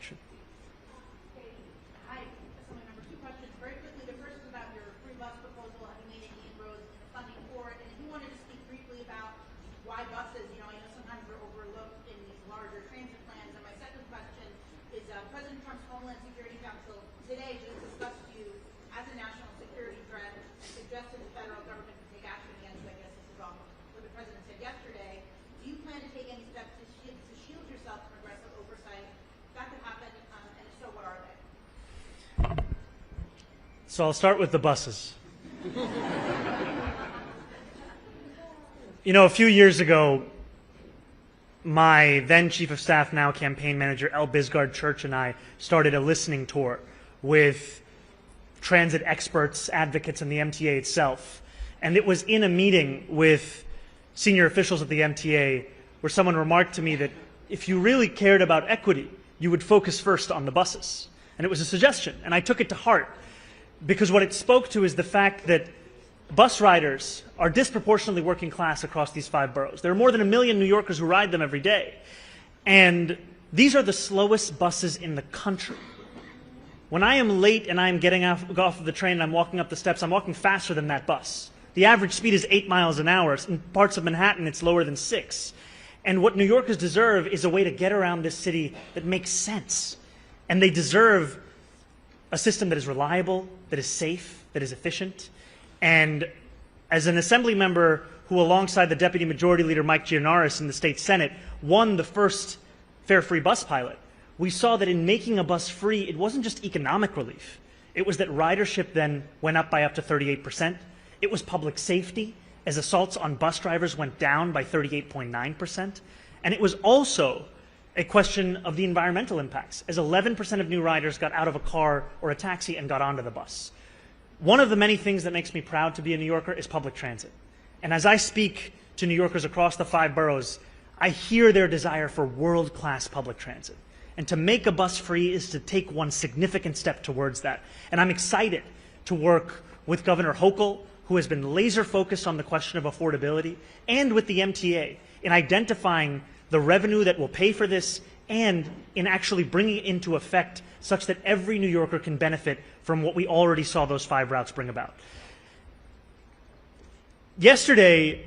action. Hi, Assembly Member. Two questions. Very quickly, the first is about your free bus proposal. Have you made any inroads in funding for it? And if you wanted to speak briefly about why buses, I know sometimes they're overlooked in these larger transit plans. And my second question is President Trump's Homeland Security Council today just discussed you as a national security threat and suggested the federal government to take action against you. I guess this is off what the president said yesterday. Do you plan to take any steps to shield yourself from aggressive oversight? That could happen, and if so, what are they? So I'll start with the buses. A few years ago, my then Chief of Staff, now Campaign Manager, L. Bisgard Church, and I started a listening tour with transit experts, advocates, and the MTA itself. And it was in a meeting with senior officials at the MTA where someone remarked to me that if you really cared about equity, you would focus first on the buses. And it was a suggestion, and I took it to heart, because what it spoke to is the fact that bus riders are disproportionately working class across these 5 boroughs. There are more than 1 million New Yorkers who ride them every day. And these are the slowest buses in the country. When I am late and I'm getting off of the train and I'm walking up the steps, I'm walking faster than that bus. The average speed is 8 miles an hour. In parts of Manhattan, it's lower than 6. And what New Yorkers deserve is a way to get around this city that makes sense. And they deserve a system that is reliable, that is safe, that is efficient. And as an Assembly member who, alongside the Deputy Majority Leader Mike Gianaris in the State Senate, won the first fare-free bus pilot, we saw that in making a bus free, it wasn't just economic relief. It was that ridership then went up by up to 38%. It was public safety, as assaults on bus drivers went down by 38.9%. And it was also a question of the environmental impacts, as 11% of new riders got out of a car or a taxi and got onto the bus. One of the many things that makes me proud to be a New Yorker is public transit. And as I speak to New Yorkers across the 5 boroughs, I hear their desire for world-class public transit. And to make a bus free is to take one significant step towards that. And I'm excited to work with Governor Hochul, who has been laser focused on the question of affordability, and with the MTA in identifying the revenue that will pay for this and in actually bringing it into effect such that every New Yorker can benefit from what we already saw those 5 routes bring about. Yesterday,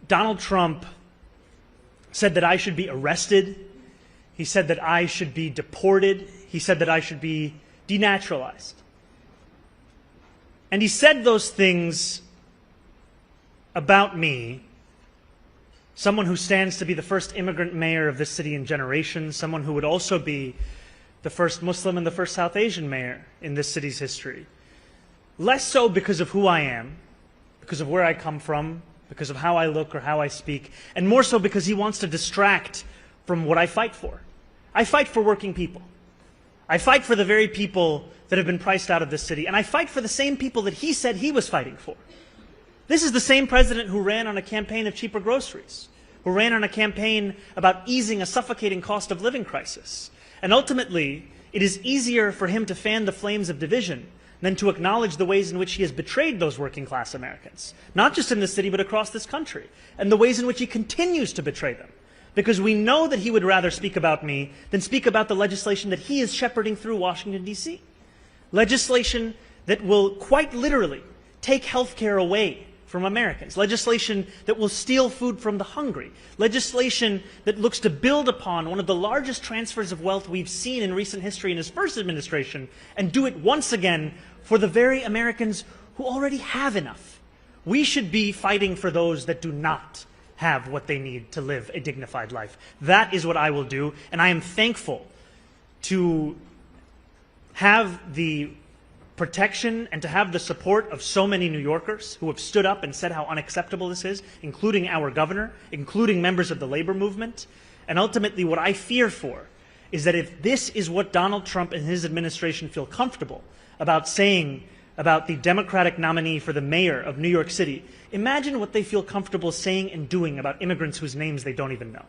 Donald Trump said that I should be arrested. He said that I should be deported. He said that I should be denaturalized. And he said those things about me, someone who stands to be the first immigrant mayor of this city in generations, someone who would also be the first Muslim and the first South Asian mayor in this city's history. Less so because of who I am, because of where I come from, because of how I look or how I speak, and more so because he wants to distract from what I fight for. I fight for working people. I fight for the very people that have been priced out of this city, and I fight for the same people that he said he was fighting for. This is the same president who ran on a campaign of cheaper groceries, who ran on a campaign about easing a suffocating cost of living crisis. And ultimately, it is easier for him to fan the flames of division than to acknowledge the ways in which he has betrayed those working class Americans, not just in this city, but across this country, and the ways in which he continues to betray them. Because we know that he would rather speak about me than speak about the legislation that he is shepherding through Washington, D.C. Legislation that will quite literally take health care away from Americans. Legislation that will steal food from the hungry. Legislation that looks to build upon one of the largest transfers of wealth we've seen in recent history in his first administration and do it once again for the very Americans who already have enough. We should be fighting for those that do not have what they need to live a dignified life. That is what I will do, and I am thankful to have the protection and to have the support of so many New Yorkers who have stood up and said how unacceptable this is, including our governor, including members of the labor movement. And ultimately what I fear for is that if this is what Donald Trump and his administration feel comfortable about saying about the Democratic nominee for the mayor of New York City, imagine what they feel comfortable saying and doing about immigrants whose names they don't even know.